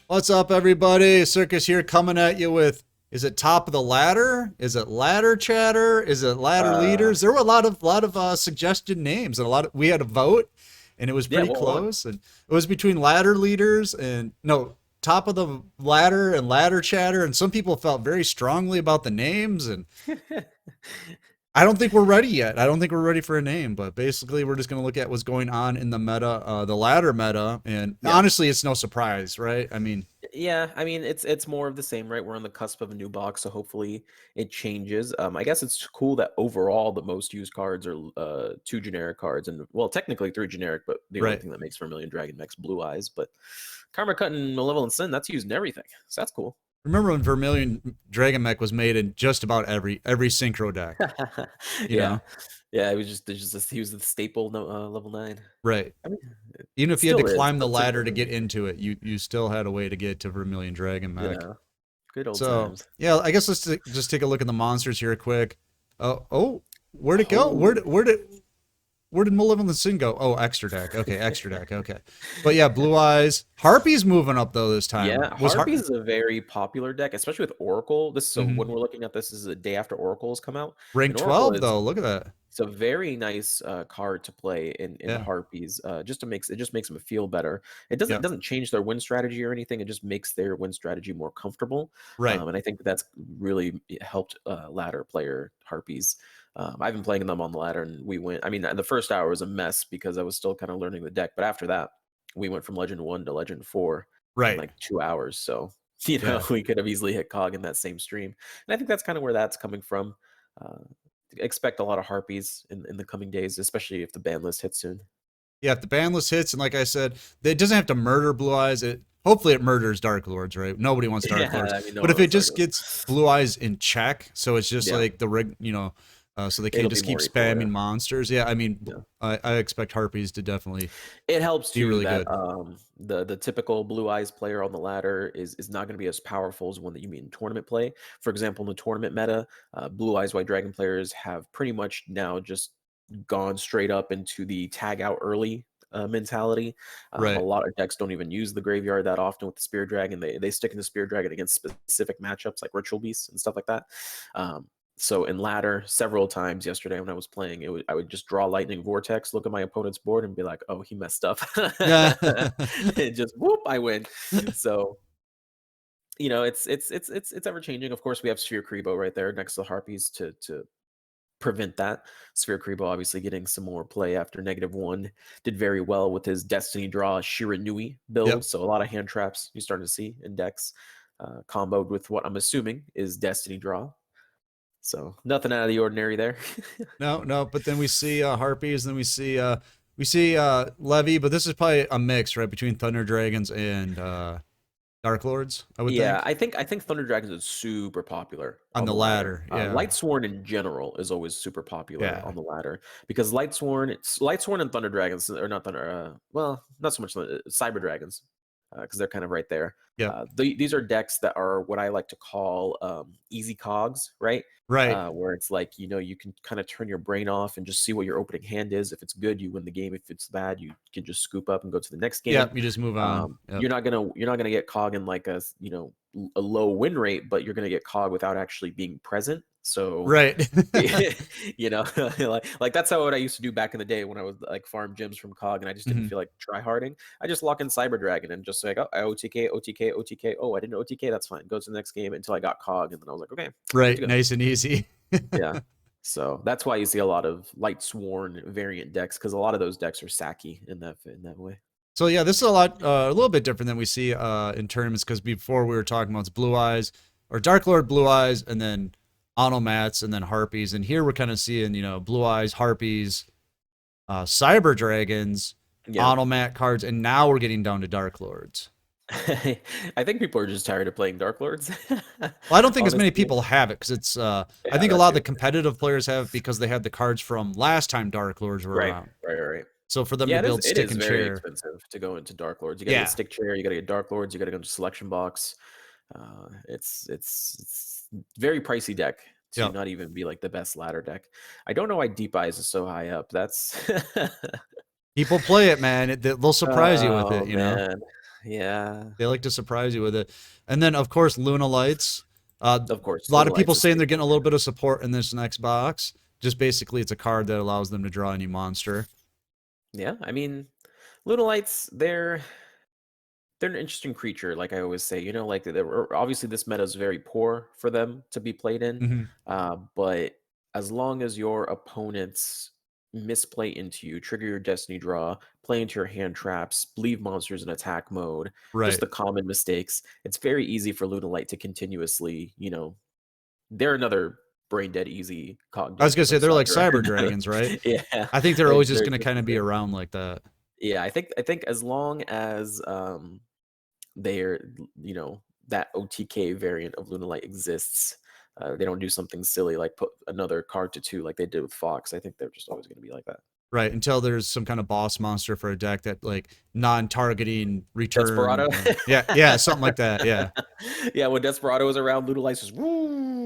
What's up, everybody? Circus here coming at you with, is it top of the ladder? Is it ladder chatter? Is it ladder Uh, leaders? There were a lot of suggested names and we had a vote and it was yeah, pretty what won? close. And it was between ladder leaders and no, top of the ladder and ladder chatter. And some people felt very strongly about the names. And I don't think we're ready yet. I don't think we're ready for a name, but basically we're just going to look at what's going on in the meta, the ladder meta. And Yeah. honestly, it's no surprise, right? I mean, Yeah, I mean it's more of the same, right? We're on the cusp of a new box, so hopefully it changes. I guess it's cool that overall the most used cards are two generic cards, and well, technically three generic, but the only right. thing that makes Vermilion Dragon Mech's Blue Eyes. But Karma Cut and Malevolent Sin, that's used in everything, so that's cool. Remember when Vermilion Dragon Mech was made in just about every synchro deck, you Yeah, know? yeah, he was the staple no, level 9. Right. I mean, Even it if you had to still is, climb the but it's a ladder to different, get into it, you still had a way to get to Vermilion Dragon Mech. yeah, good old So times. yeah, I guess just take a look at the monsters here quick. Oh, where'd it go? Oh. Where did Malevolent Sin go? Oh, extra deck. Okay, extra deck. Okay, but yeah, Blue Eyes. Harpy's moving up though this time. Yeah, Was Harpies is a very popular deck, especially with Oracle. So when Mhm. we're looking at this, is a day after Oracle's come out, Rank and Oracle 12 is though? Look at that. it's a very nice card to play in Yeah. Harpies. It just makes them feel better. It Yeah. doesn't change their win strategy or anything. It just makes their win strategy more comfortable, Right. and I think that's really helped ladder player Harpies. I've been playing them on the ladder, and we went. I mean, the first hour was a mess because I was still kind of learning the deck, but after that, we went from Legend 1 to Legend 4 in Right. like 2 hours. So, Yeah. we could have easily hit Cog in that same stream. And I think that's kind of where that's coming from. Uh, expect a lot of Harpies in the coming days, especially if the ban list hits soon. Yeah, if the ban list hits, and like I said, it doesn't have to murder Blue Eyes. It hopefully it murders Dark Lords, right? Nobody wants Dark Yeah, Lords, I mean, no but one if it wants Dark just Lord. gets Blue Eyes in check, so it's just Yeah, like the rig, so they can't it'll be just keep more equal. Yeah, spamming monsters. Yeah, I mean, yeah. I expect Harpies to definitely It helps be too really that good. the typical Blue Eyes player on the ladder is not going to be as powerful as one that you meet in tournament play. For example, in the tournament meta, Blue Eyes White Dragon players have pretty much now just gone straight up into the tag out early mentality. A Right, lot of decks don't even use the graveyard that often with the Spear Dragon. They stick in the Spear Dragon against specific matchups like Ritual Beasts and stuff like that. Um, so in ladder, several times yesterday when I was playing, I would just draw Lightning Vortex, look at my opponent's board, and be like, "Oh, he messed up," yeah, and just whoop, I win. So it's ever changing. Of course, we have Sphere Kribo right there next to the Harpies to prevent that. Sphere Kribo obviously getting some more play after -1. Did very well with his Destiny Draw Shiranui build. yep. So a lot of hand traps you're starting to see in decks, comboed with what I'm assuming is Destiny Draw. So nothing out of the ordinary there. No, no, but then we see Harpies, then we see Levy, but this is probably a mix, right, between Thunder Dragons and Dark Lords, I would Yeah, think, I think Thunder Dragons is super popular on on the the ladder. ladder. Yeah, Lightsworn in general is always super popular yeah, on the ladder because Lightsworn and Thunder Dragons or not Thunder. Well, not so much Cyber Dragons because they're kind of right there. yep, These are decks that are what I like to call easy cogs, right? right. Where it's like you can kind of turn your brain off and just see what your opening hand is. If it's good, you win the game. If it's bad, you can just scoop up and go to the next game. Yep, you just move on. Yep. You're not gonna get cog in like a low win rate, but you're gonna get cog without actually being present. So Right. like that's how what I used to do back in the day when I was like farm gems from cog and I just didn't Mhm. feel like try harding. I just lock in Cyber Dragon and just like, oh, I OTK, OTK, OTK. Oh, I didn't OTK, that's fine. Go to the next game until I got cog, and then I was like, okay, good to Right, go. nice and easy. Yeah. So that's why you see a lot of light sworn variant decks because a lot of those decks are sacky in that way. So yeah, this is a little bit different than we see in tournaments because before we were talking about it's Blue Eyes or Dark Lord Blue Eyes and then Automats and then Harpies, and here we're kind of seeing Blue Eyes, Harpies, Cyber Dragons, Yeah. Automat cards, and now we're getting down to Dark Lords. I think people are just tired of playing Dark Lords. Well, I don't think as many Honestly. people have it because it's. I Yeah, think a that lot of the too. competitive players have because they had the cards from last time Dark Lords were Right, around. right. So for them to Yeah, it is build it stick is and very chair, expensive to go into Dark Lords. You gotta get yeah, Stick Chair, you gotta get Dark Lords, you gotta go into Selection Box. It's very pricey deck to yeah. not even be like the best ladder deck. I don't know why Deep Eyes is so high up. That's People play it, man. They'll surprise you with oh it. man. Yeah, They like to surprise you with it. And then, of course, Luna Lights. of A course. lot Luna of people Lights is saying they're getting staple. a little bit of support in this next box. Just basically, it's a card that allows them to draw any monster. Yeah, I mean, Luna Lights, they're an interesting creature, like I always say. You know, like obviously this meta is very poor for them to be played in, Hmm. but as long as your opponents misplay into you, trigger your destiny draw, play into your hand traps, leave monsters in attack mode, just Right. the common mistakes, it's very easy for Lunalight to continuously, they're another brain dead easy cog I was game gonna just say like they're like Cyber. cyber dragons, right? Yeah, I think they're they're always just they're gonna just kind the of be same. around like that. Yeah, I think as long as they're that OTK variant of Lunalight exists, they don't do something silly like put another card to two like they did with Fox. I think they're just always going to be like that. Right, until there's some kind of boss monster for a deck that like non-targeting return Desperado. or yeah, something like that. Yeah. Yeah, when Desperado was around, Lunalight's just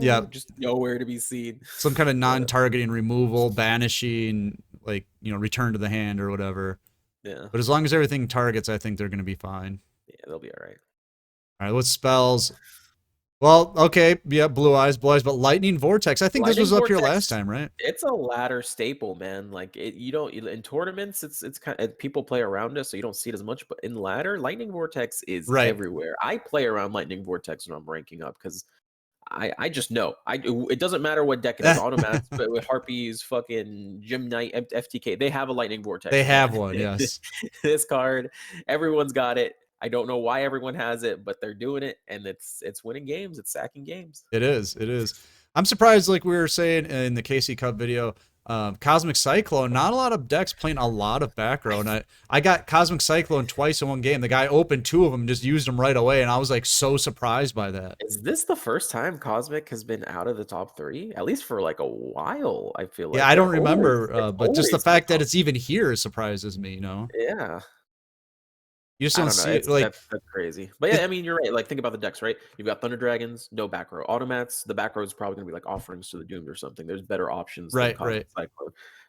Yeah. woo, just nowhere to be seen. Some kind of Yeah, non-targeting removal, banishing, like, return to the hand or whatever. yeah, But as long as everything targets, I think they're gonna be fine. yeah. They'll be all right. All right, what spells? Well, okay, yeah, blue eyes, but lightning vortex. I think this Lightning was up here last Vortex, time, right? it's a ladder staple, man. Like you don't in tournaments, it's kind of people play around us, so you don't see it as much. But in ladder, Lightning Vortex is Right. everywhere. I play around Lightning Vortex when I'm ranking up because I just know it doesn't matter what deck it is. Automats, but with Harpies, fucking Gym Knight, FTK, they have a Lightning They Vortex, have man. one, yes. This card, everyone's got it. I don't know why everyone has it, but they're doing it, and it's winning games. It's sacking games. It is. It is. I'm surprised, like we were saying in the KC Cup video, Cosmic Cyclone. Not a lot of decks playing a lot of back row, and I got Cosmic Cyclone twice in one game. The guy opened two of them, just used them right away, and I was like so surprised by that. Is this the first time Cosmic has been out of the top three? At least for like a while, I feel Yeah, like I don't they're always remember, it's but just the always been fact that top. it's even here surprises me. Yeah. You just I don't don't know. see it It's like that's crazy. But yeah, it. I mean, you're right. Like think about the decks, right? You've got Thunder Dragons, no back row. Automats, the back row is probably gonna be like offerings to the doomed or something. There's better options than Right, Cosmic right,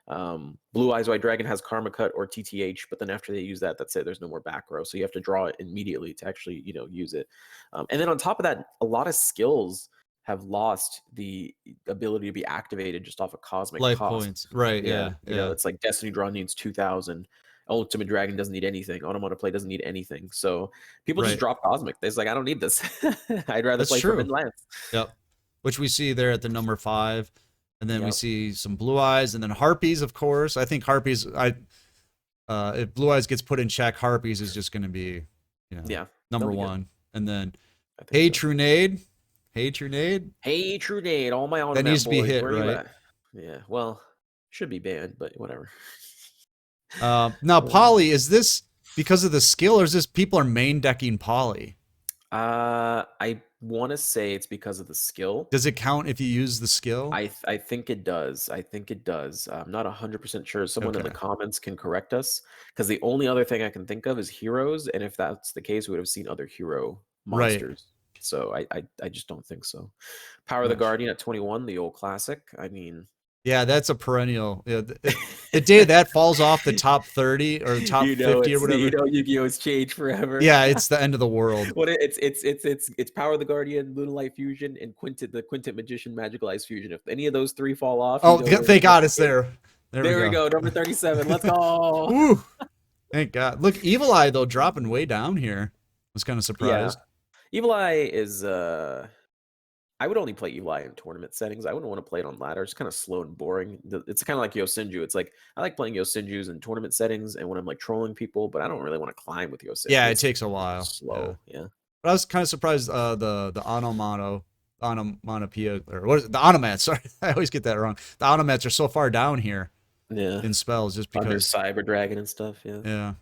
Cyclone. Blue Eyes White Dragon has Karma Cut or TTH, but then after they use that, that's it. There's no more back row. So you have to draw it immediately to actually, use it. And then on top of that, a lot of skills have lost the ability to be activated just off of cosmic life cost. points. Right, Yeah, yeah, yeah. it's like Destiny Draw needs 2,000. Ultimate Dragon doesn't need anything. Automata Play doesn't need anything. So people just Right. drop Cosmic. It's like, I don't need this. I'd rather That's play true. Forbidden Lands. Yep. Which we see there at the number 5. And then we Yep. see some blue eyes and then harpies, of course. I think harpies if blue eyes gets put in check, harpies is just gonna be, Yeah, they'll number be good. one. And then I think hey so. Trunade. Hey Trunade. Hey, True Nade, all my That needs Automat to be boys, hit, where are you right? at? Yeah, well, should be banned, but whatever. Now Uh, Poly, is this because of the skill or is this people are main decking Poly? I want to say it's because of the skill. Does it count if you use the skill? I think it does. I think it does. I'm not 100% sure. Someone in the Okay. comments can correct us because the only other thing I can think of is heroes, and if that's the case, we would have seen other hero Right. monsters. So I just don't think so. Power of the Nice. Guardian at 21, the old classic. I mean, Yeah, that's a perennial. Yeah, the day that falls off the top 30 or the top 50 or whatever. Yu-Gi-Oh's changed forever. Yeah, it's the end of the world. It's Power of the Guardian, Lunalight Fusion, and the Quintet Magician Magical Eyes Fusion. If any of those three fall off, Oh, we're thank we're God it's there. There we there we go. go, number 37. Let's go. Woo! Thank God. Look, Evil Eye though dropping way down here. Was kind of Yeah. surprised. Evil Eye is I would only play Evil Eye in tournament settings. I wouldn't want to play it on ladder. It's kind of slow and boring. It's kind of like Yosinju. It's like I like playing Yosinjus in tournament settings and when I'm like trolling people, but I don't really want to climb with Yosinju. Yeah, it It's takes a while. Yeah, slow. Yeah. but I was kind of surprised. The onomatopoeia or what is it? The onomats. Sorry, I always get that wrong. The onomats are so far down here Yeah. in spells just Under because. Cyber Dragon and stuff. Yeah. Yeah.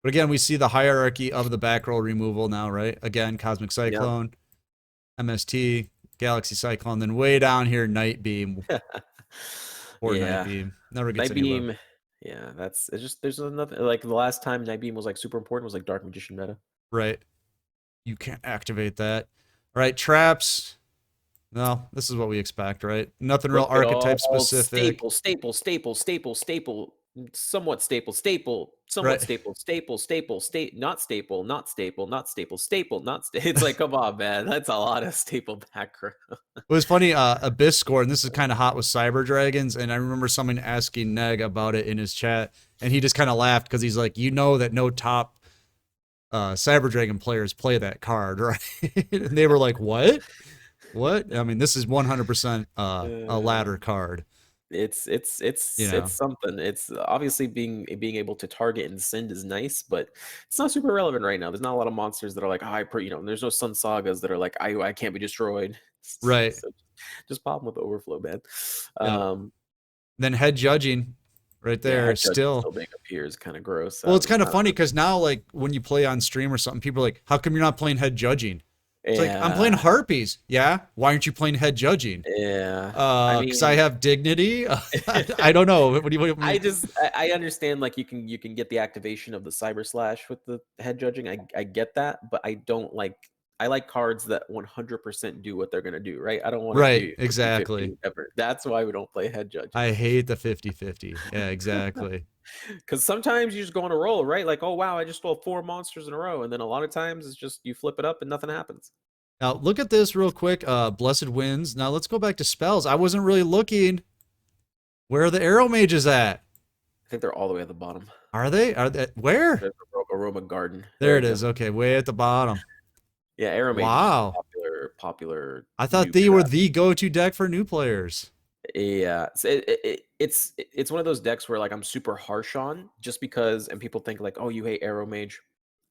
But again, we see the hierarchy of the back row removal now, right? Again, Cosmic Yep. Cyclone, MST, Galaxy Cyclone, then way down here, Night Beam or Night Yeah. Beam. Never gets Night any love. Beam. Yeah, it's just there's nothing like the last time Night Beam was like super important was like Dark Magician meta. Right. You can't activate that. All right, traps. No, this is what we expect, right? Nothing real Look at archetype all specific. staple, staple, staple, staple, staple. somewhat staple, staple, somewhat Right. staple, staple, staple, state, not staple, not staple, not staple, staple, not It's like, come on, man, that's a lot of staple background. It was funny, Abyss scored, and this is kind of hot with Cyber Dragons, and I remember someone asking Neg about it in his chat, and he just kind of laughed because he's like, you know that no top Cyber Dragon players play that card, right? And they were like, what? What? I mean, this is 100% a Uh, ladder card, you it's know? something. It's obviously being able to target and send is nice, but it's not super relevant right now. There's not a lot of monsters that are like, there's no Sun Sagas that are like, I can't be destroyed. Right. So just pop them with overflow, man. Yeah. Um, Then head judging right yeah, there head judging still. still being up here is kind of gross. Well, it's kind of funny because now, like, when you play on stream or something, people are like, how come you're not playing head judging? It's like, I'm playing Yeah, Harpies. Yeah. Why aren't you playing head judging? yeah. I Because I mean, have dignity. I don't know. What do you I mean? just I understand like you can get the activation of the cyber slash with the head judging. I get that, but I like cards that 100% do what they're gonna do, right? I don't want to Right. do 50-50 Exactly. ever. That's why we don't play head judging. I hate the 50-50. Yeah, exactly. Because sometimes you just go on a roll, right? Like, oh wow, I just stole 4 monsters in a row, and then a lot of times it's just you flip it up and nothing happens. Now, look at this real quick. Blessed Winds. Now, let's go back to spells. I wasn't really looking. Where are the arrow mages at? I think they're all the way at the bottom. Are they? Are they? Where? There's Aroma Garden. There There it you go. is. Okay, way at the bottom. Yeah, Arrow Mage is just a Wow. popular I thought new they were trap. the go-to deck for new players. Yeah, so it's one of those decks where like I'm super harsh on just because, and people think like, oh, you hate Arrow Mage.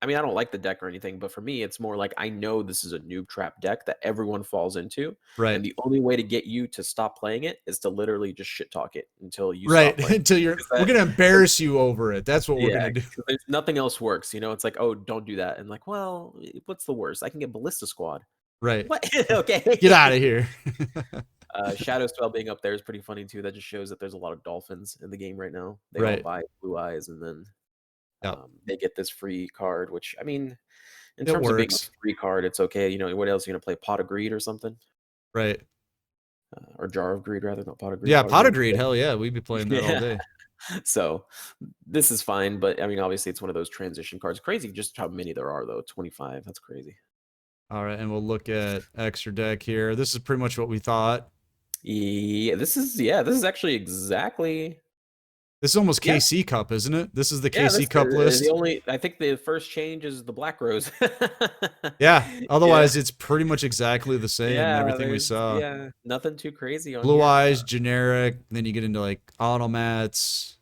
I mean, I don't like the deck or anything, but for me, it's more like I know this is a noob trap deck that everyone falls into, Right. and the only way to get you to stop playing it is to literally just shit talk it until you stop Right. playing. Until you're, 'Cause we're gonna 'cause- embarrass you over it. That's what we're yeah, gonna do. 'cause there's nothing else works. It's like, oh, don't do that, and like, well, what's the worst? I can get Ballista Squad. Right. What? Get out Okay. of here. Shadow Spell being up there is pretty funny too. That just shows that there's a lot of dolphins in the game right now. They all Right. buy Blue Eyes, and then Yeah. they get this free card. Which I mean, in It terms of being a works. free card, it's okay. What else? You gonna play Pot of Greed or something, Right. or Jar of Greed rather, not Pot of Greed. Yeah. Pot of Pot of Greed. Greed. Hell yeah. We'd be playing that all Yeah. day. So this is fine, but I mean, obviously, it's one of those transition cards. Crazy, just how many there are though. 25. That's crazy. All right. And we'll look at extra deck here. This is pretty much what we thought. This is actually exactly. This is almost Yeah, KC Cup, isn't it? This is the yeah, KC that's Cup the list. only. I think the first change is the Black Rose. Yeah. Yeah, Otherwise, it's pretty much exactly the same. yeah. Everything we There's saw. nothing too crazy on Blue here. Eyes, generic. Then you get into like automats.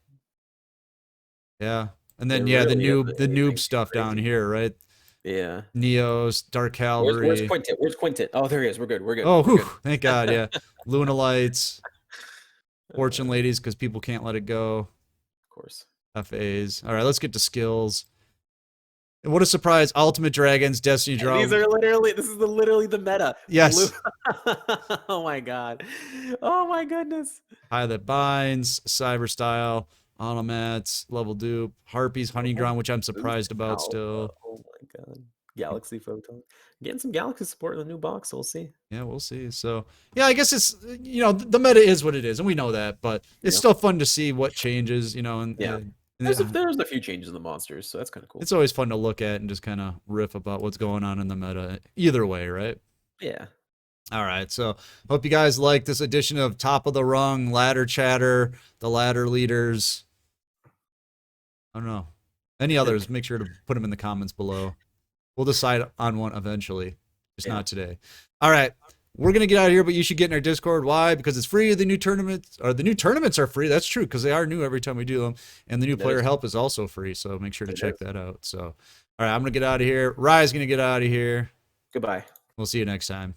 Yeah. And then There yeah, really isn't the noob anything too stuff down crazy. here, right? Yeah. Neos, Dark Where's Cavalry. Quintet? Where's Quintet? Oh, there he is. We're good. We're good. Oh, We're whew, good. thank God. Yeah. Luna Lights, Fortune Of Ladies, because people can't let it go. course. FAs. All right, let's get to skills. And what a surprise. Ultimate Dragons, Destiny Draw. These are literally. This is literally the meta. Blue. Yes. Oh my god. Oh my goodness. High that binds, Cyber Style, automats, level dupe, Harpies, Hunting Oh, Ground, which I'm boost surprised about alpha. still. Oh my god. Galaxy Photon. Getting some Galaxy support in the new box. We'll see. Yeah, we'll see. So, yeah, I guess it's, the meta is what it is, and we know that, but it's Yeah. still fun to see what changes, and, Yeah. There's a few changes in the monsters, so that's kind of cool. it's always fun to look at and just kind of riff about what's going on in the meta, either way, right? Yeah. All right, so hope you guys like this edition of Top of the Rung, Ladder Chatter, the Ladder Leaders. I don't know. Any others, make sure to put them in the comments below. We'll decide on one eventually, just Yeah. not today. All right, we're gonna get out of here, but you should get in our Discord. Why? Because it's free. The new tournaments are free. That's true because they are new every time we do them, and the new That player is- help is also free. So make sure to It check is. that out. So, all right, I'm gonna get out of here. Rye's gonna get out of here. Goodbye. We'll see you next time.